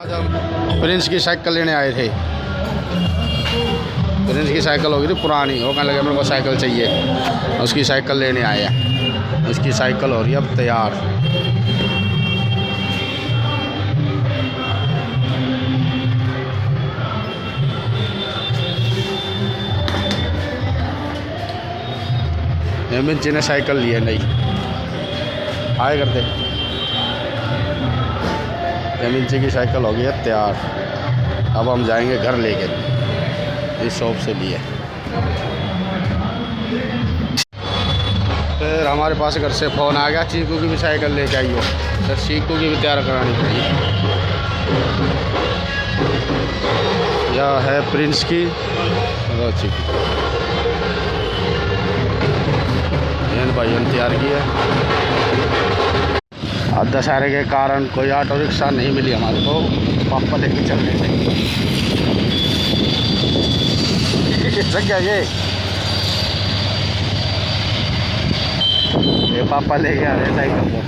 आज हम प्रिंस की साइकिल लेने आए थे। प्रिंस की साइकिल हो गई थी पुरानी, वो कहने लगे मेरे को साइकिल चाहिए, उसकी साइकिल लेने आए हैं। उसकी साइकिल हो रही है अब तैयार। हेमंत जी ने साइकिल ली है नई, आए करते। हेमंत जी की साइकिल हो गई है तैयार। अब हम जाएंगे घर लेके, इस शॉप से लिए। फिर हमारे पास घर से फ़ोन आ गया, चीकू की भी साइकिल लेके आई हो। सर चीकू की भी तैयार करानी पड़ी। यह है प्रिंस की और चीकू भाइयों ने तैयार की है। अब दशहरे के कारण कोई ऑटो रिक्शा नहीं मिली हमारे को, पापा लेके चल रहे थे। क्या ये पापा लेके आ रहे हैं साइकिल को।